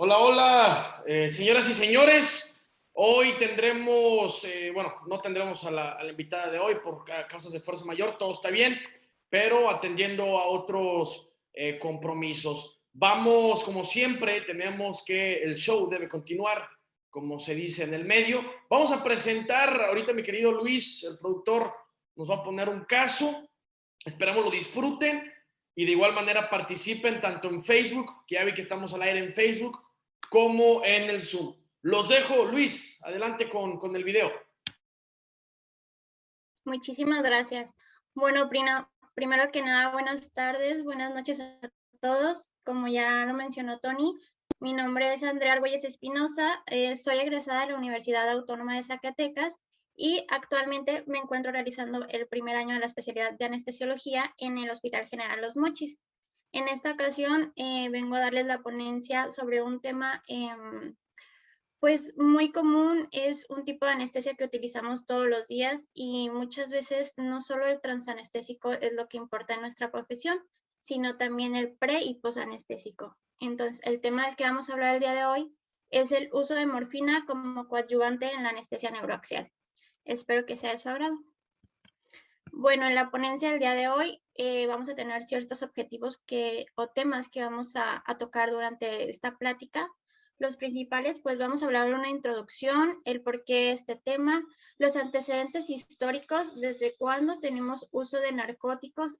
Hola, hola, señoras y señores. Hoy tendremos, bueno, no tendremos a la invitada de hoy por causas de fuerza mayor, todo está bien, pero atendiendo a otros compromisos. Vamos, como siempre, tenemos que el show debe continuar, como se dice en el medio. Vamos a presentar, ahorita mi querido Luis, el productor, nos va a poner un caso. Esperamos lo disfruten y de igual manera participen tanto en Facebook, que ya vi que estamos al aire en Facebook, como en el Zoom. Los dejo, Luis, adelante con el video. Muchísimas gracias. Bueno, primero que nada, buenas tardes, buenas noches a todos. Como ya lo mencionó Tony, mi nombre es Andrea Argüelles Espinosa, soy egresada de la Universidad Autónoma de Zacatecas y actualmente me encuentro realizando el primer año de la especialidad de anestesiología en el Hospital General Los Mochis. En esta ocasión vengo a darles la ponencia sobre un tema pues muy común, es un tipo de anestesia que utilizamos todos los días y muchas veces no solo el transanestésico es lo que importa en nuestra profesión, sino también el pre y posanestésico. Entonces, el tema del que vamos a hablar el día de hoy es el uso de morfina como coadyuvante en la anestesia neuroaxial. Espero que sea de su agrado. Bueno, en la ponencia del día de hoy vamos a tener ciertos objetivos o temas que vamos a tocar durante esta plática. Los principales, pues vamos a hablar de una introducción, el por qué este tema, los antecedentes históricos, desde cuándo tenemos uso de narcóticos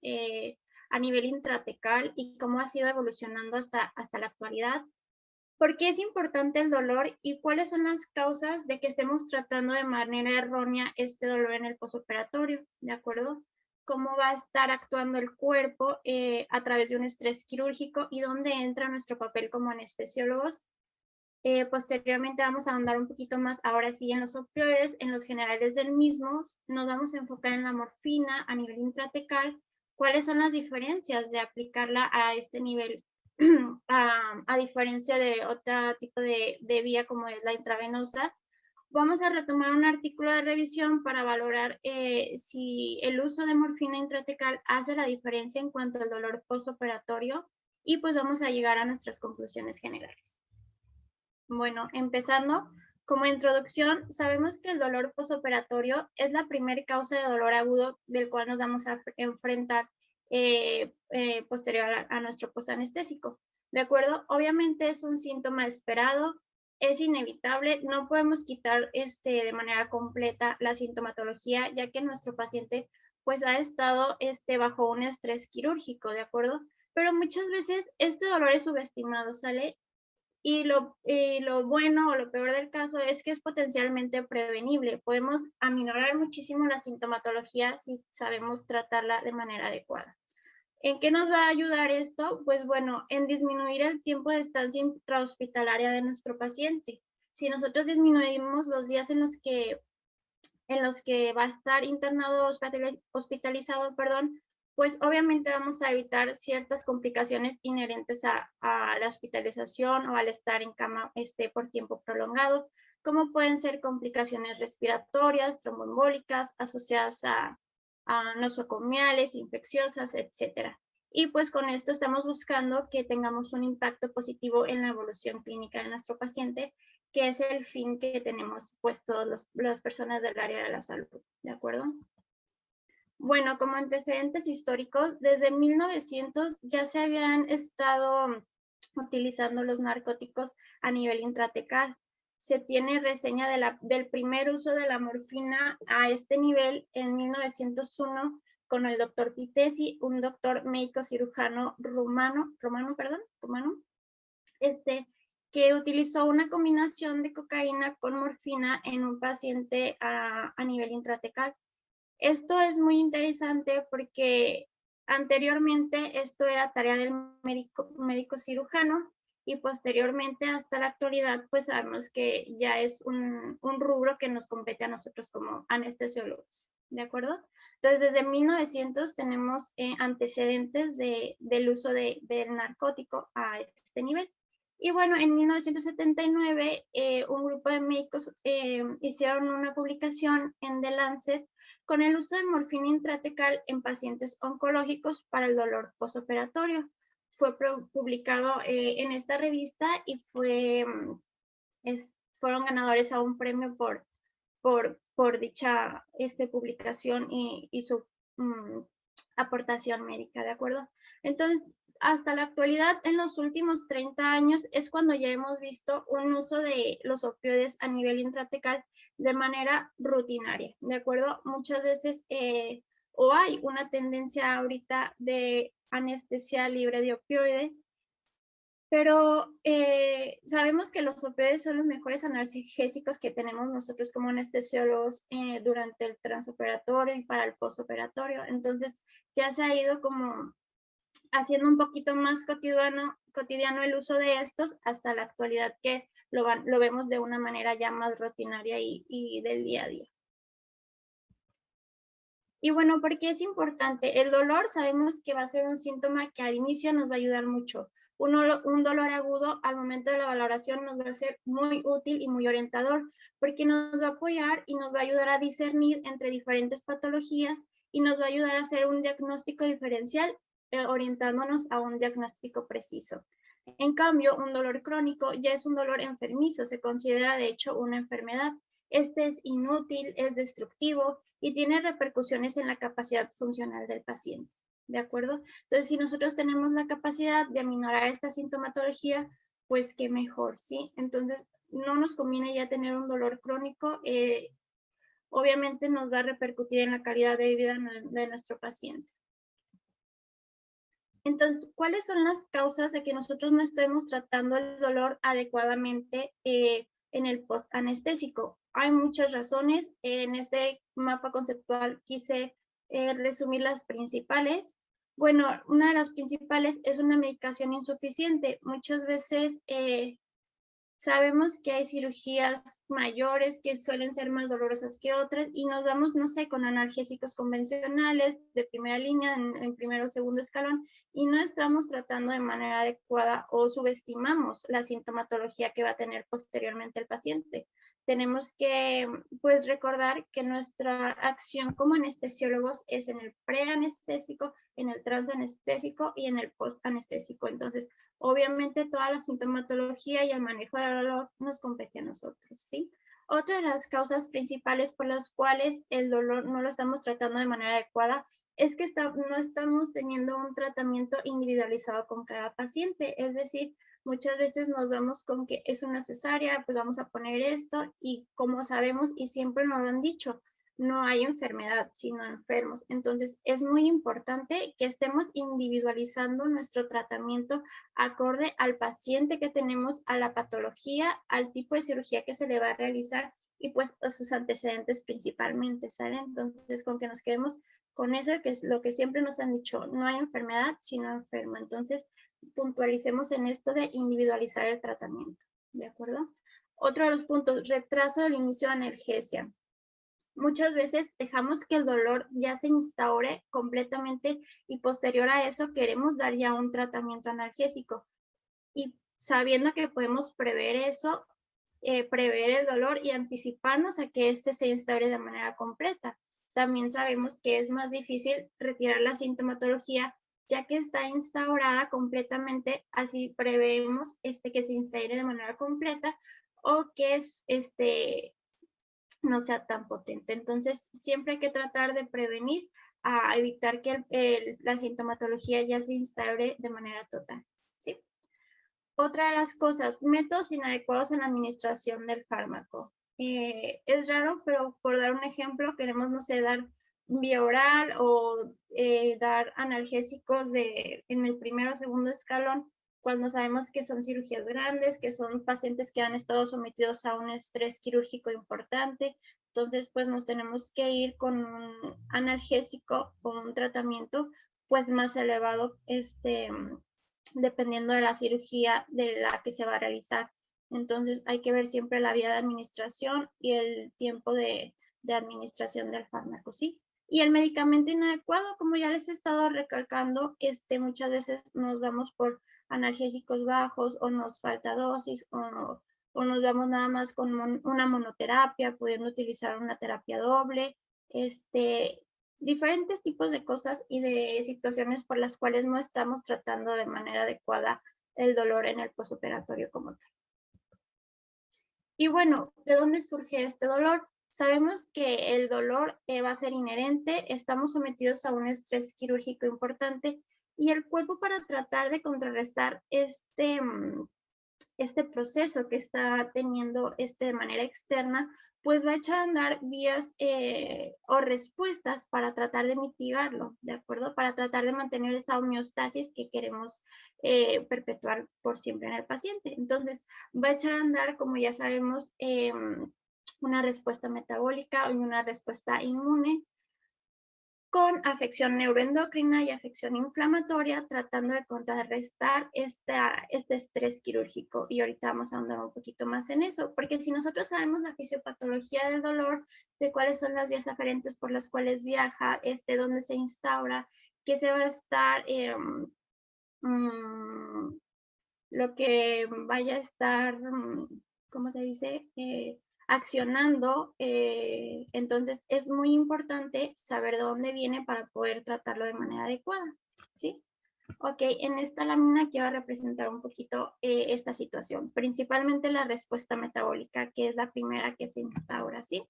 a nivel intratecal y cómo ha sido evolucionando hasta la actualidad. ¿Por qué es importante el dolor y cuáles son las causas de que estemos tratando de manera errónea este dolor en el posoperatorio? ¿De acuerdo? ¿Cómo va a estar actuando el cuerpo a través de un estrés quirúrgico y dónde entra nuestro papel como anestesiólogos? Posteriormente vamos a andar un poquito más, ahora sí, en los opioides, en los generales del mismo. Nos vamos a enfocar en la morfina a nivel intratecal. ¿Cuáles son las diferencias de aplicarla a este nivel? A diferencia de otro tipo de vía como es la intravenosa. Vamos a retomar un artículo de revisión para valorar si el uso de morfina intratecal hace la diferencia en cuanto al dolor postoperatorio y pues vamos a llegar a nuestras conclusiones generales. Bueno, empezando, como introducción, sabemos que el dolor postoperatorio es la primera causa de dolor agudo del cual nos vamos a enfrentar posterior a nuestro postanestésico. ¿De acuerdo? Obviamente es un síntoma esperado, es inevitable, no podemos quitar de manera completa la sintomatología, ya que nuestro paciente pues ha estado bajo un estrés quirúrgico, ¿de acuerdo? Pero muchas veces este dolor es subestimado, ¿sale? Y lo bueno o lo peor del caso es que es potencialmente prevenible. Podemos aminorar muchísimo la sintomatología si sabemos tratarla de manera adecuada. ¿En qué nos va a ayudar esto? Pues bueno, en disminuir el tiempo de estancia intrahospitalaria de nuestro paciente. Si nosotros disminuimos los días en los que va a estar internado hospitalizado, perdón, pues obviamente vamos a evitar ciertas complicaciones inherentes a la hospitalización o al estar en cama por tiempo prolongado, como pueden ser complicaciones respiratorias, tromboembólicas, asociadas a nosocomiales, infecciosas, etcétera. Y pues con esto estamos buscando que tengamos un impacto positivo en la evolución clínica de nuestro paciente, que es el fin que tenemos pues todas las personas del área de la salud, ¿de acuerdo? Bueno, como antecedentes históricos, desde 1900 ya se habían estado utilizando los narcóticos a nivel intratecal. Se tiene reseña del primer uso de la morfina a este nivel en 1901 con el doctor Pitesi, un doctor médico cirujano rumano, que utilizó una combinación de cocaína con morfina en un paciente a nivel intratecal. Esto es muy interesante porque anteriormente esto era tarea del médico cirujano y posteriormente hasta la actualidad pues sabemos que ya es un rubro que nos compete a nosotros como anestesiólogos, ¿de acuerdo? Entonces desde 1900 tenemos antecedentes del uso del narcótico a este nivel. Y bueno, en 1979 un grupo de médicos hicieron una publicación en The Lancet con el uso de morfina intratecal en pacientes oncológicos para el dolor postoperatorio. fue publicado en esta revista y fueron ganadores a un premio por dicha publicación y su aportación médica, ¿de acuerdo? Entonces, hasta la actualidad, en los últimos 30 años, es cuando ya hemos visto un uso de los opioides a nivel intratecal de manera rutinaria, ¿de acuerdo? Muchas veces o hay una tendencia ahorita de anestesia libre de opioides, pero sabemos que los opioides son los mejores analgésicos que tenemos nosotros como anestesiólogos durante el transoperatorio y para el postoperatorio. Entonces, ya se ha ido como haciendo un poquito más cotidiano el uso de estos hasta la actualidad que lo vemos de una manera ya más rutinaria y del día a día. Y bueno, ¿por qué es importante? El dolor sabemos que va a ser un síntoma que al inicio nos va a ayudar mucho. Un dolor agudo al momento de la valoración nos va a ser muy útil y muy orientador porque nos va a apoyar y nos va a ayudar a discernir entre diferentes patologías y nos va a ayudar a hacer un diagnóstico diferencial orientándonos a un diagnóstico preciso. En cambio, un dolor crónico ya es un dolor enfermizo, se considera de hecho una enfermedad. Este es inútil, es destructivo y tiene repercusiones en la capacidad funcional del paciente. ¿De acuerdo? Entonces, si nosotros tenemos la capacidad de aminorar esta sintomatología, pues qué mejor, ¿sí? Entonces, no nos conviene ya tener un dolor crónico. Obviamente nos va a repercutir en la calidad de vida de nuestro paciente. Entonces, ¿cuáles son las causas de que nosotros no estemos tratando el dolor adecuadamente en el post-anestésico? Hay muchas razones. En este mapa conceptual quise resumir las principales. Bueno, una de las principales es una medicación insuficiente. Muchas veces sabemos que hay cirugías mayores que suelen ser más dolorosas que otras y nos vamos, no sé, con analgésicos convencionales de primera línea, en primero o segundo escalón, y no estamos tratando de manera adecuada o subestimamos la sintomatología que va a tener posteriormente el paciente. Tenemos que, pues, recordar que nuestra acción como anestesiólogos es en el preanestésico, en el transanestésico y en el postanestésico. Entonces, obviamente toda la sintomatología y el manejo del dolor nos compete a nosotros, ¿sí? Otra de las causas principales por las cuales el dolor no lo estamos tratando de manera adecuada es que no estamos teniendo un tratamiento individualizado con cada paciente, es decir, muchas veces nos vemos con que es una cesárea, pues vamos a poner esto y como sabemos y siempre nos lo han dicho, no hay enfermedad, sino enfermos. Entonces, es muy importante que estemos individualizando nuestro tratamiento acorde al paciente que tenemos, a la patología, al tipo de cirugía que se le va a realizar y pues a sus antecedentes principalmente, ¿sale? Entonces, con que nos quedemos con eso, que es lo que siempre nos han dicho, no hay enfermedad, sino enfermo. Entonces, puntualicemos en esto de individualizar el tratamiento, ¿de acuerdo? Otro de los puntos, retraso del inicio de analgesia. Muchas veces dejamos que el dolor ya se instaure completamente y posterior a eso queremos dar ya un tratamiento analgésico. Y sabiendo que podemos prever eso, prever el dolor y anticiparnos a que este se instaure de manera completa. También sabemos que es más difícil retirar la sintomatología ya que está instaurada completamente, así prevemos que se instaure de manera completa o que no sea tan potente. Entonces, siempre hay que tratar de prevenir a evitar que la sintomatología ya se instaure de manera total, ¿sí? Otra de las cosas, métodos inadecuados en la administración del fármaco. Es raro, pero por dar un ejemplo, queremos, no sé, dar vía oral o dar analgésicos en el primero o segundo escalón, cuando sabemos que son cirugías grandes, que son pacientes que han estado sometidos a un estrés quirúrgico importante. Entonces, pues nos tenemos que ir con un analgésico o un tratamiento pues más elevado, dependiendo de la cirugía de la que se va a realizar. Entonces hay que ver siempre la vía de administración y el tiempo de administración del fármaco, ¿sí? Y el medicamento inadecuado, como ya les he estado recalcando, muchas veces nos vamos por analgésicos bajos o nos falta dosis o nos vamos nada más con una monoterapia, pudiendo utilizar una terapia doble. diferentes tipos de cosas y de situaciones por las cuales no estamos tratando de manera adecuada el dolor en el postoperatorio como tal. Y bueno, ¿de dónde surge este dolor? Sabemos que el dolor va a ser inherente, estamos sometidos a un estrés quirúrgico importante y el cuerpo, para tratar de contrarrestar este proceso que está teniendo de manera externa, pues va a echar a andar vías o respuestas para tratar de mitigarlo, ¿de acuerdo? Para tratar de mantener esa homeostasis que queremos perpetuar por siempre en el paciente. Entonces, va a echar a andar, como ya sabemos, una respuesta metabólica y una respuesta inmune, con afección neuroendocrina y afección inflamatoria, tratando de contrarrestar este estrés quirúrgico. Y ahorita vamos a ahondar un poquito más en eso, porque si nosotros sabemos la fisiopatología del dolor, de cuáles son las vías aferentes por las cuales viaja, dónde se instaura, qué se va a estar, lo que vaya a estar, ¿cómo se dice? Accionando, entonces es muy importante saber de dónde viene para poder tratarlo de manera adecuada, ¿sí? Ok, en esta lámina quiero representar un poquito esta situación, principalmente la respuesta metabólica, que es la primera que se instaura, ¿sí?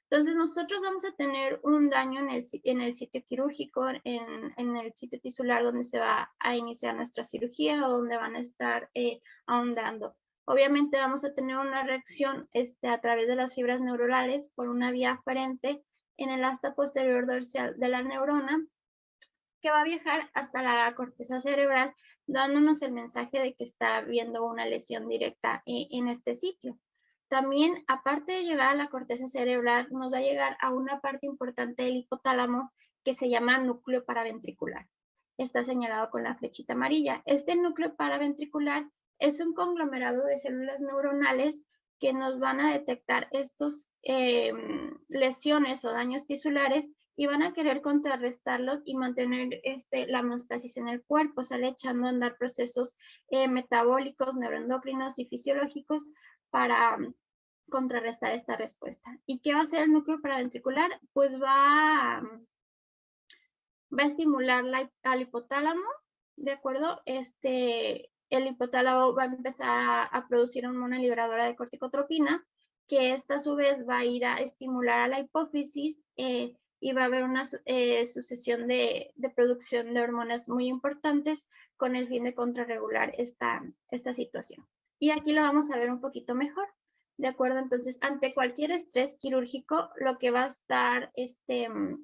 Entonces nosotros vamos a tener un daño en el sitio quirúrgico, en el sitio tisular donde se va a iniciar nuestra cirugía o donde van a estar ahondando. Obviamente vamos a tener una reacción a través de las fibras neuronales por una vía aferente en el asta posterior dorsal de la neurona, que va a viajar hasta la corteza cerebral, dándonos el mensaje de que está habiendo una lesión directa en este sitio. También, aparte de llegar a la corteza cerebral, nos va a llegar a una parte importante del hipotálamo que se llama núcleo paraventricular. Está señalado con la flechita amarilla. Este núcleo paraventricular es un conglomerado de células neuronales que nos van a detectar estos lesiones o daños tisulares y van a querer contrarrestarlos y mantener la homeostasis en el cuerpo, sale echando a andar procesos metabólicos, neuroendocrinos y fisiológicos para contrarrestar esta respuesta. ¿Y qué va a hacer el núcleo paraventricular? Pues va a estimular al hipotálamo, ¿de acuerdo? El hipotálamo va a empezar a producir hormona liberadora de corticotropina, que esta a su vez va a ir a estimular a la hipófisis y va a haber una sucesión de producción de hormonas muy importantes con el fin de contrarregular esta situación. Y aquí lo vamos a ver un poquito mejor. ¿De acuerdo? Entonces, ante cualquier estrés quirúrgico, lo que va a estar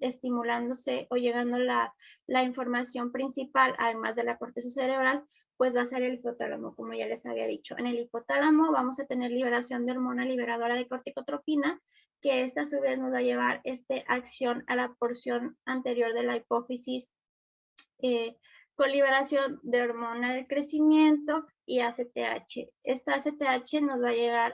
estimulándose o llegando la información principal, además de la corteza cerebral, pues va a ser el hipotálamo, como ya les había dicho. En el hipotálamo vamos a tener liberación de hormona liberadora de corticotropina, que esta a su vez nos va a llevar acción a la porción anterior de la hipófisis, con liberación de hormona del crecimiento y ACTH. Esta ACTH nos va a llegar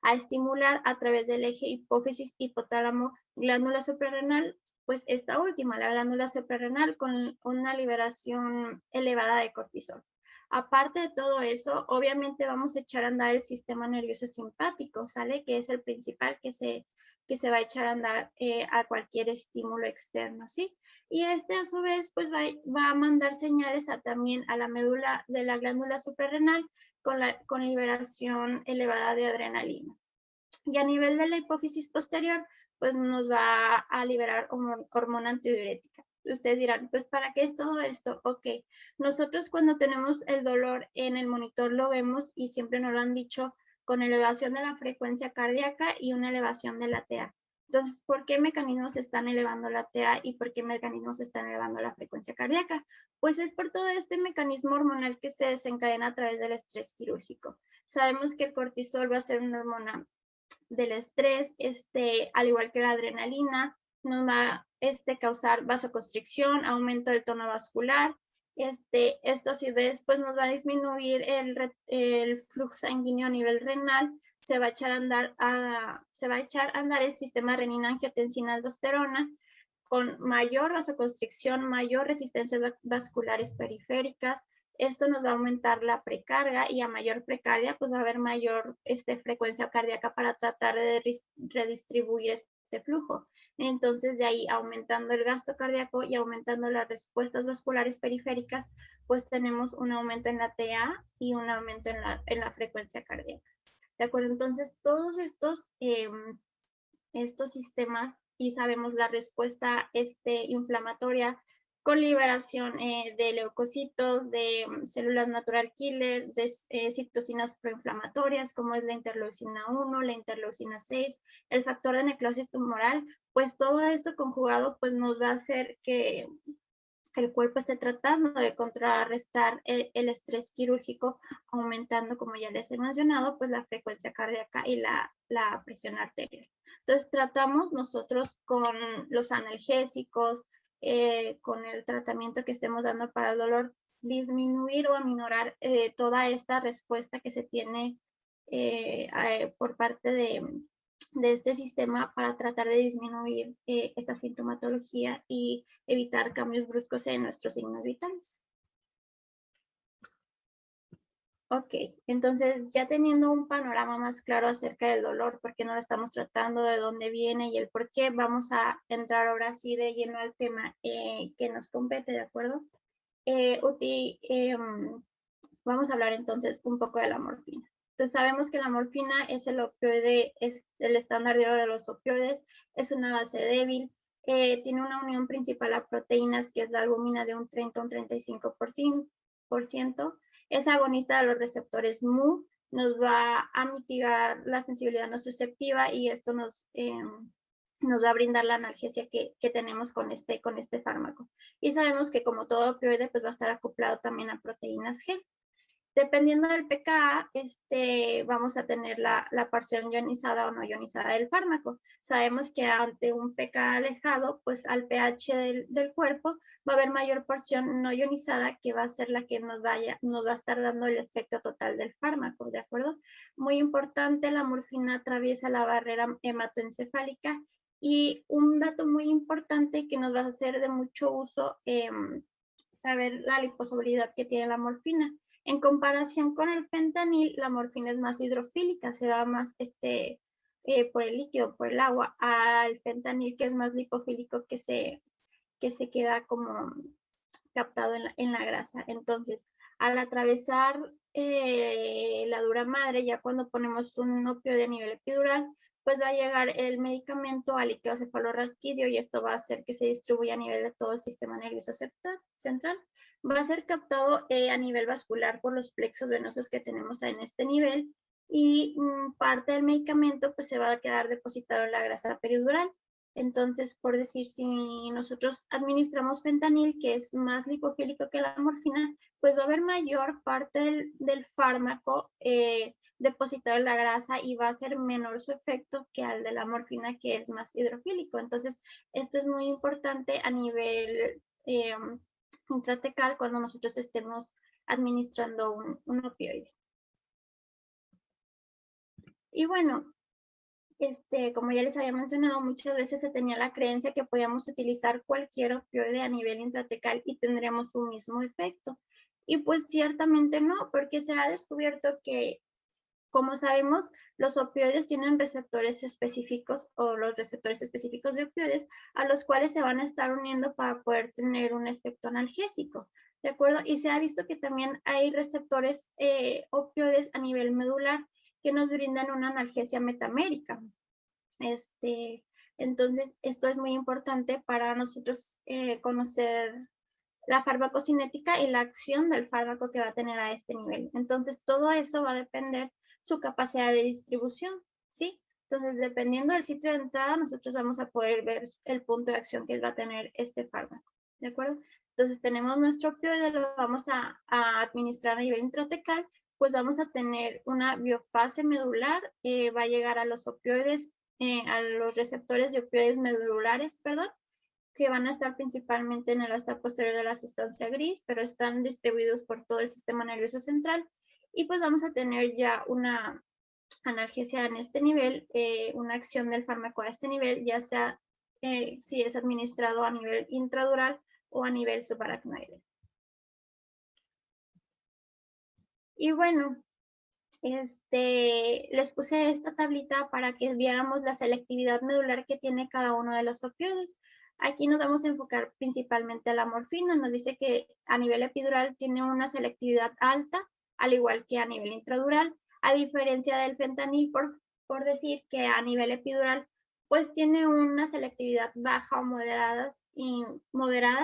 a estimular a través del eje hipófisis, hipotálamo, glándula suprarrenal, pues esta última, la glándula suprarrenal, con una liberación elevada de cortisol. Aparte de todo eso, obviamente vamos a echar a andar el sistema nervioso simpático, ¿sale? Que es el principal que se va a echar a andar a cualquier estímulo externo, ¿sí? Y a su vez pues va a mandar señales también a la médula de la glándula suprarrenal con liberación elevada de adrenalina. Y a nivel de la hipófisis posterior pues nos va a liberar hormona antidiurética. Ustedes dirán, pues ¿para qué es todo esto? Ok, nosotros cuando tenemos el dolor en el monitor lo vemos y siempre nos lo han dicho con elevación de la frecuencia cardíaca y una elevación de la TA. Entonces, ¿por qué mecanismos están elevando la TA y por qué mecanismos están elevando la frecuencia cardíaca? Pues es por todo este mecanismo hormonal que se desencadena a través del estrés quirúrgico. Sabemos que el cortisol va a ser una hormona del estrés, al igual que la adrenalina, nos va a causar vasoconstricción, aumento del tono vascular. Esto a su vez pues nos va a disminuir el flujo sanguíneo a nivel renal, se va a echar a andar el sistema renina-angiotensina-aldosterona, con mayor vasoconstricción, mayor resistencias vasculares periféricas. Esto nos va a aumentar la precarga y a mayor precarga pues va a haber mayor frecuencia cardíaca para tratar de redistribuir este flujo. Entonces, de ahí aumentando el gasto cardíaco y aumentando las respuestas vasculares periféricas, pues tenemos un aumento en la TA y un aumento en la frecuencia cardíaca. ¿De acuerdo? Entonces, todos estos sistemas y sabemos la respuesta inflamatoria con liberación de leucocitos, de células natural killer, de citocinas proinflamatorias como es la interleucina 1, la interleucina 6, el factor de necrosis tumoral, pues todo esto conjugado pues nos va a hacer que el cuerpo esté tratando de contrarrestar el estrés quirúrgico, aumentando, como ya les he mencionado, pues la frecuencia cardíaca y la presión arterial. Entonces, tratamos nosotros con los analgésicos, con el tratamiento que estemos dando para el dolor, disminuir o aminorar toda esta respuesta que se tiene por parte de este sistema para tratar de disminuir esta sintomatología y evitar cambios bruscos en nuestros signos vitales. Ok, entonces ya teniendo un panorama más claro acerca del dolor, por qué no lo estamos tratando, de dónde viene y el por qué, vamos a entrar ahora sí de lleno al tema que nos compete, ¿de acuerdo? Uti, vamos a hablar entonces un poco de la morfina. Entonces sabemos que la morfina es el opioide, es el estándar de oro de los opioides, es una base débil, tiene una unión principal a proteínas que es la albúmina de un 30 a un 35%, es agonista de los receptores Mu, nos va a mitigar la sensibilidad no susceptiva y esto nos va a brindar la analgesia que tenemos con este fármaco. Y sabemos que como todo opioide, pues va a estar acoplado también a proteínas G. Dependiendo del pKa, vamos a tener la porción ionizada o no ionizada del fármaco. Sabemos que ante un pKa alejado, pues al pH del cuerpo va a haber mayor porción no ionizada que va a ser la que nos va a estar dando el efecto total del fármaco, ¿de acuerdo? Muy importante, la morfina atraviesa la barrera hematoencefálica y un dato muy importante que nos va a hacer de mucho uso, saber la liposolubilidad que tiene la morfina. En comparación con el fentanil, la morfina es más hidrofílica, se va más por el líquido, por el agua, al fentanil que es más lipofílico, que se queda como captado en la grasa. Entonces, al atravesar la dura madre, ya cuando ponemos un opioide a nivel epidural, pues va a llegar el medicamento al líquido cefalorraquídeo y esto va a hacer que se distribuya a nivel de todo el sistema nervioso central. Va a ser captado a nivel vascular por los plexos venosos que tenemos en este nivel y parte del medicamento pues se va a quedar depositado en la grasa peridural. Entonces, por decir, si nosotros administramos fentanil, que es más lipofílico que la morfina, pues va a haber mayor parte del fármaco depositado en la grasa y va a ser menor su efecto que al de la morfina, que es más hidrofílico. Entonces, esto es muy importante a nivel intratecal cuando nosotros estemos administrando un opioide. Y bueno, como ya les había mencionado, muchas veces se tenía la creencia que podíamos utilizar cualquier opioide a nivel intratecal y tendríamos un mismo efecto. Y pues ciertamente no, porque se ha descubierto que, como sabemos, los opioides tienen receptores específicos o los receptores específicos de opioides a los cuales se van a estar uniendo para poder tener un efecto analgésico, ¿de acuerdo? Y se ha visto que también hay receptores opioides a nivel medular que nos brindan una analgesia metamérica. Entonces, esto es muy importante para nosotros conocer la farmacocinética y la acción del fármaco que va a tener a este nivel. Entonces, todo eso va a depender su capacidad de distribución, ¿sí? Entonces, dependiendo del sitio de entrada, nosotros vamos a poder ver el punto de acción que va a tener este fármaco, ¿de acuerdo? Entonces, tenemos nuestro opioide, lo vamos a administrar a nivel intratecal, pues vamos a tener una biofase medular, va a llegar a los opioides, a los receptores de opioides medulares, perdón, que van a estar principalmente en el asta posterior de la sustancia gris, pero están distribuidos por todo el sistema nervioso central. Y pues vamos a tener ya una analgesia en este nivel, una acción del fármaco a este nivel, ya sea si es administrado a nivel intradural o a nivel subaracnoide. Y bueno, les puse esta tablita para que viéramos la selectividad medular que tiene cada uno de los opioides. Aquí nos vamos a enfocar principalmente a la morfina. Nos dice que a nivel epidural tiene una selectividad alta, al igual que a nivel intradural, a diferencia del fentanil, por decir que a nivel epidural, pues tiene una selectividad baja o moderada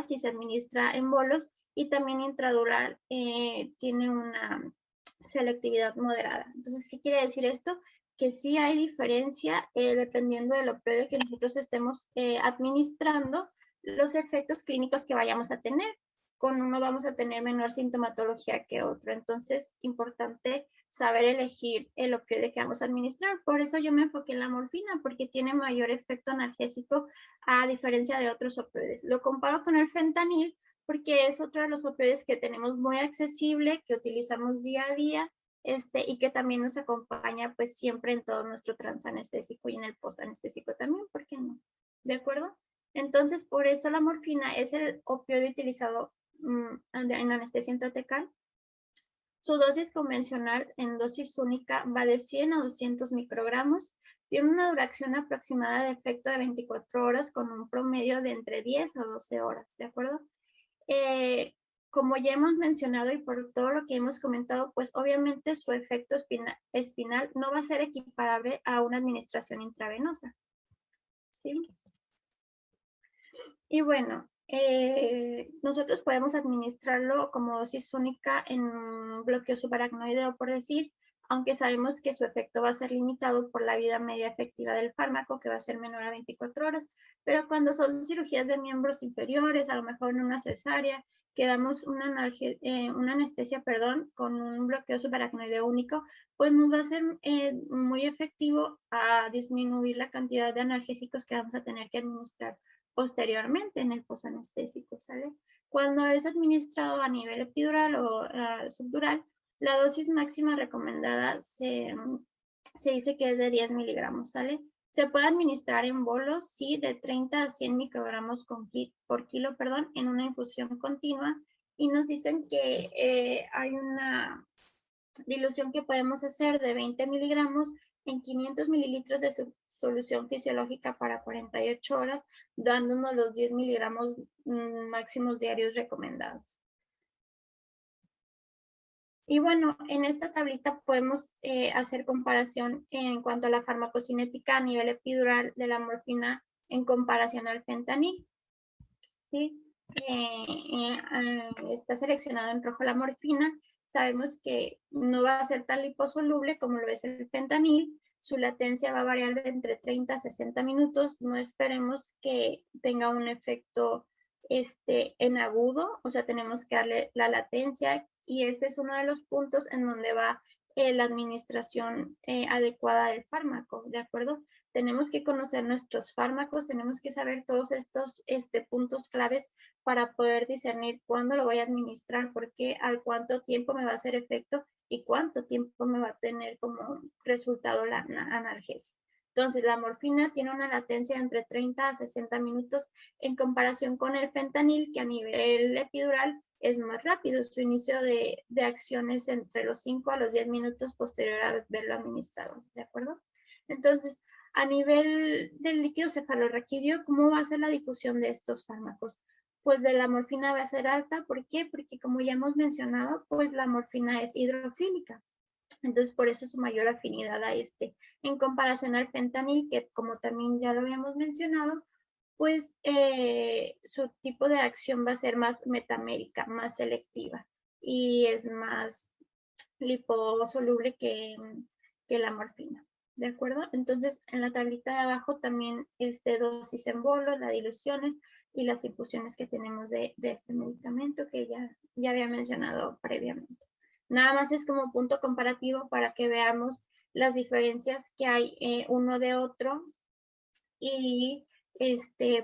si se administra en bolos, y también intradural tiene una selectividad moderada. Entonces, ¿qué quiere decir esto? Que sí hay diferencia dependiendo del opioide que nosotros estemos administrando, los efectos clínicos que vayamos a tener. Con uno vamos a tener menor sintomatología que otro. Entonces, importante saber elegir el opioide que vamos a administrar. Por eso yo me enfoqué en la morfina, porque tiene mayor efecto analgésico a diferencia de otros opioides. Lo comparo con el fentanil, porque es otro de los opioides que tenemos muy accesible, que utilizamos día a día, y que también nos acompaña pues siempre en todo nuestro transanestésico y en el postanestésico también, ¿por qué no? ¿De acuerdo? Entonces, por eso la morfina es el opioide utilizado en anestesia intratecal. Su dosis convencional en dosis única va de 100 a 200 microgramos. Tiene una duración aproximada de efecto de 24 horas con un promedio de entre 10 a 12 horas, ¿de acuerdo? Como ya hemos mencionado y por todo lo que hemos comentado, pues obviamente su efecto espinal no va a ser equiparable a una administración intravenosa. ¿Sí? Y bueno, nosotros podemos administrarlo como dosis única en un bloqueo subaracnoideo, por decir, aunque sabemos que su efecto va a ser limitado por la vida media efectiva del fármaco, que va a ser menor a 24 horas, pero cuando son cirugías de miembros inferiores, a lo mejor en una cesárea, que damos una anestesia, con un bloqueo subaracnoideo único, pues nos va a ser muy efectivo a disminuir la cantidad de analgésicos que vamos a tener que administrar posteriormente en el posanestésico, ¿sale? Cuando es administrado a nivel epidural o subdural, la dosis máxima recomendada se dice que es de 10 miligramos, ¿sale? Se puede administrar en bolos, sí, de 30 a 100 microgramos por kilo, en una infusión continua, y nos dicen que hay una dilución que podemos hacer de 20 miligramos en 500 mililitros de solución fisiológica para 48 horas, dándonos los 10 miligramos máximos diarios recomendados. Y bueno, en esta tablita podemos hacer comparación en cuanto a la farmacocinética a nivel epidural de la morfina en comparación al fentanil. ¿Sí? Está seleccionado en rojo la morfina. Sabemos que no va a ser tan liposoluble como lo es el fentanil. Su latencia va a variar de entre 30 a 60 minutos. No esperemos que tenga un efecto en agudo, o sea, tenemos que darle la latencia, y este es uno de los puntos en donde va la administración adecuada del fármaco, ¿de acuerdo? Tenemos que conocer nuestros fármacos, tenemos que saber todos estos puntos claves para poder discernir cuándo lo voy a administrar, porque al cuánto tiempo me va a hacer efecto y cuánto tiempo me va a tener como resultado la analgesia. Entonces, la morfina tiene una latencia de entre 30 a 60 minutos en comparación con el fentanil, que a nivel epidural es más rápido. Su inicio de acción es entre los 5 a los 10 minutos posterior a haberlo administrado, ¿de acuerdo? Entonces, a nivel del líquido cefalorraquídeo, ¿cómo va a ser la difusión de estos fármacos? Pues de la morfina va a ser alta. ¿Por qué? Porque como ya hemos mencionado, pues la morfina es hidrofílica. Entonces, por eso su mayor afinidad a en comparación al fentanil, que como también ya lo habíamos mencionado, pues su tipo de acción va a ser más metamérica, más selectiva, y es más liposoluble que la morfina. ¿De acuerdo? Entonces, en la tablita de abajo también dosis en bolos, las diluciones y las infusiones que tenemos de este medicamento que ya había mencionado previamente. Nada más es como punto comparativo para que veamos las diferencias que hay uno de otro, y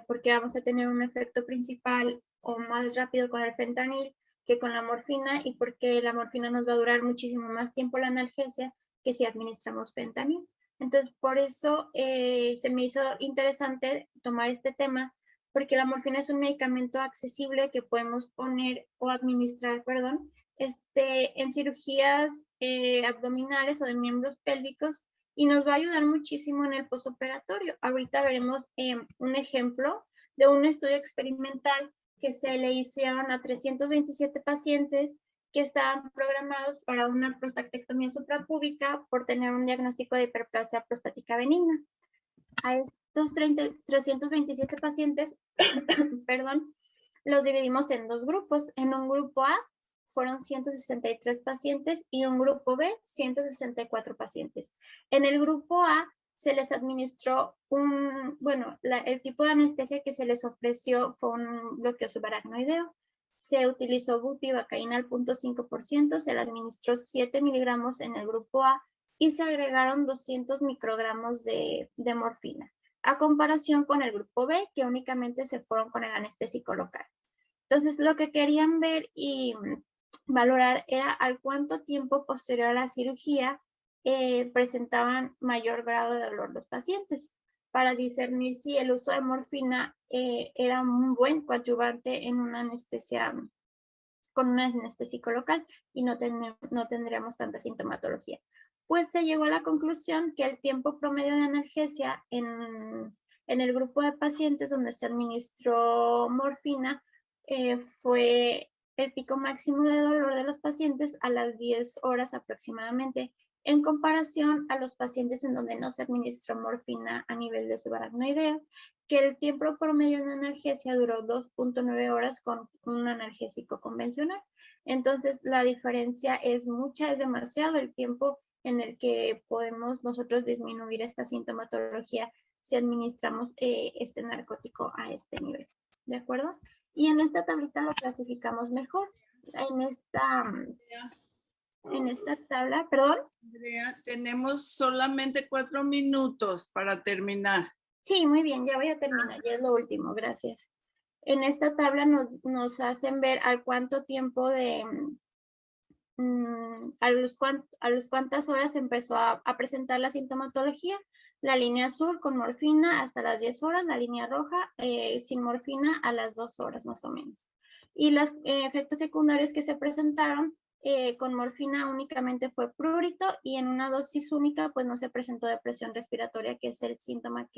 porque vamos a tener un efecto principal o más rápido con el fentanil que con la morfina, y porque la morfina nos va a durar muchísimo más tiempo la analgesia que si administramos fentanil. Entonces, por eso se me hizo interesante tomar este tema, porque la morfina es un medicamento accesible que podemos poner o administrar, en cirugías abdominales o de miembros pélvicos y nos va a ayudar muchísimo en el posoperatorio. Ahorita veremos un ejemplo de un estudio experimental que se le hicieron a 327 pacientes que estaban programados para una prostatectomía suprapúbica por tener un diagnóstico de hiperplasia prostática benigna. A estos 327 pacientes, perdón, los dividimos en dos grupos. En un grupo A fueron 163 pacientes y un grupo B, 164 pacientes. En el grupo A se les administró el tipo de anestesia que se les ofreció fue un bloqueo subaracnoideo. Se utilizó bupivacaína al 0.5%, se le administró 7 miligramos en el grupo A y se agregaron 200 microgramos de morfina, a comparación con el grupo B, que únicamente se fueron con el anestésico local. Entonces, lo que querían ver y valorar era al cuánto tiempo posterior a la cirugía presentaban mayor grado de dolor los pacientes, para discernir si el uso de morfina era un buen coadyuvante en una anestesia con un anestésico local y no tendríamos tanta sintomatología. Pues se llegó a la conclusión que el tiempo promedio de analgesia en el grupo de pacientes donde se administró morfina fue el pico máximo de dolor de los pacientes a las 10 horas aproximadamente, en comparación a los pacientes en donde no se administró morfina a nivel de subaracnoideo, que el tiempo promedio de analgesia duró 2.9 horas con un analgésico convencional. Entonces, la diferencia es mucha, es demasiado el tiempo en el que podemos nosotros disminuir esta sintomatología si administramos este narcótico a este nivel. ¿De acuerdo? Y en esta tablita lo clasificamos mejor. En esta tabla, perdón. Andrea, tenemos solamente 4 minutos para terminar. Sí, muy bien, ya voy a terminar, ya es lo último, gracias. En esta tabla nos hacen ver al cuánto tiempo de, a los cuántas horas empezó a presentar la sintomatología. La línea azul con morfina hasta las 10 horas, la línea roja sin morfina a las 2 horas más o menos. Y los efectos secundarios que se presentaron con morfina únicamente fue prurito y en una dosis única pues no se presentó depresión respiratoria, que es el síntoma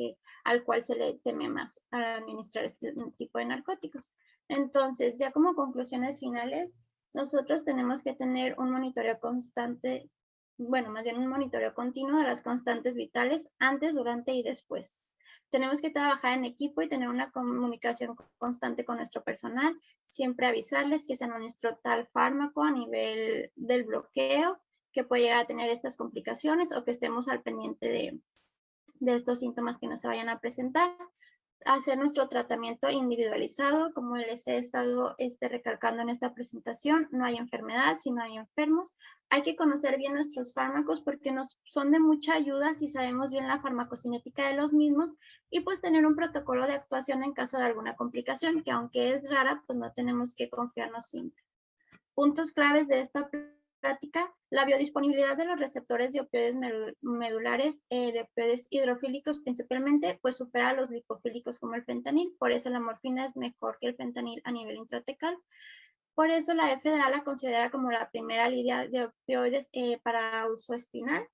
al cual se le teme más al administrar este tipo de narcóticos. Entonces, ya como conclusiones finales, nosotros tenemos que tener un monitoreo constante, bueno, más bien un monitoreo continuo de las constantes vitales antes, durante y después. Tenemos que trabajar en equipo y tener una comunicación constante con nuestro personal, siempre avisarles que se administró tal fármaco a nivel del bloqueo, que puede llegar a tener estas complicaciones o que estemos al pendiente de estos síntomas que no se vayan a presentar. Hacer nuestro tratamiento individualizado, como les he estado recalcando en esta presentación. No hay enfermedad, sino hay enfermos. Hay que conocer bien nuestros fármacos porque nos son de mucha ayuda si sabemos bien la farmacocinética de los mismos y pues tener un protocolo de actuación en caso de alguna complicación, que aunque es rara, pues no tenemos que confiarnos siempre. Puntos claves de esta plática: la biodisponibilidad de los receptores de opioides medulares, de opioides hidrofílicos principalmente, pues supera a los lipofílicos como el fentanil, por eso la morfina es mejor que el fentanil a nivel intratecal. Por eso la FDA la considera como la primera línea de opioides para uso espinal.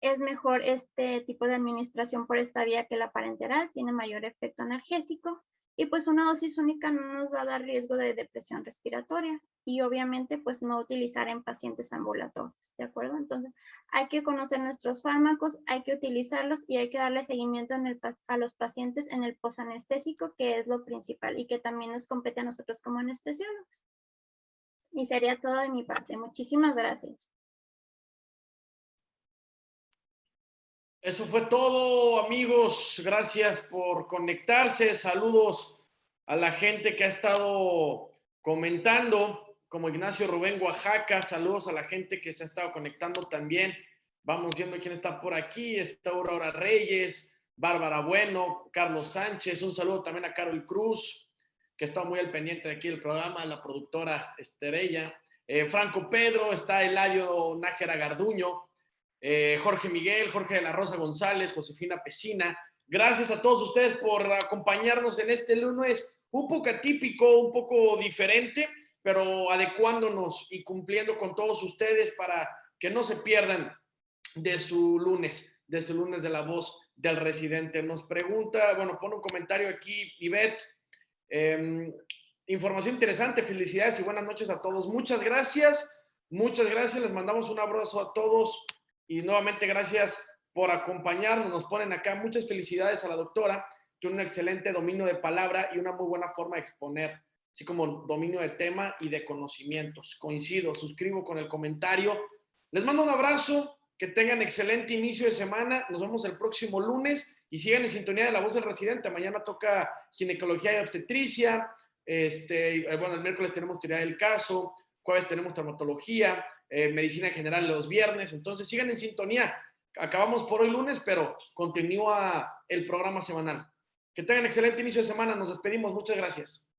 Es mejor este tipo de administración por esta vía que la parenteral, tiene mayor efecto analgésico. Y pues una dosis única no nos va a dar riesgo de depresión respiratoria y obviamente pues no utilizar en pacientes ambulatorios, ¿de acuerdo? Entonces hay que conocer nuestros fármacos, hay que utilizarlos y hay que darle seguimiento a los pacientes en el posanestésico, que es lo principal y que también nos compete a nosotros como anestesiólogos. Y sería todo de mi parte. Muchísimas gracias. Eso fue todo, amigos. Gracias por conectarse. Saludos a la gente que ha estado comentando, como Ignacio Rubén Oaxaca. Saludos a la gente que se ha estado conectando también. Vamos viendo quién está por aquí. Está Aurora Reyes, Bárbara Bueno, Carlos Sánchez. Un saludo también a Carol Cruz, que está muy al pendiente de aquí del programa, la productora Estrella. Franco Pedro, está Eladio Nájera Garduño. Jorge Miguel, Jorge de la Rosa González, Josefina Pesina. Gracias a todos ustedes por acompañarnos en este lunes un poco atípico, un poco diferente, pero adecuándonos y cumpliendo con todos ustedes para que no se pierdan de su lunes de La Voz del Residente. Nos pregunta, bueno, pone un comentario aquí, Ivette. Información interesante, felicidades y buenas noches a todos. Muchas gracias, les mandamos un abrazo a todos y nuevamente gracias por acompañarnos. Nos ponen acá muchas felicidades a la doctora, tiene un excelente dominio de palabra y una muy buena forma de exponer, así como dominio de tema y de conocimientos. Coincido, suscribo con el comentario. Les mando un abrazo, que tengan excelente inicio de semana. Nos vemos el próximo lunes y sigan en sintonía de La Voz del Residente. Mañana toca ginecología y obstetricia. Bueno, el miércoles tenemos teoría del caso, jueves tenemos traumatología, medicina general los viernes. Entonces sigan en sintonía. Acabamos por hoy lunes, pero continúa el programa semanal. Que tengan excelente inicio de semana. Nos despedimos. Muchas gracias.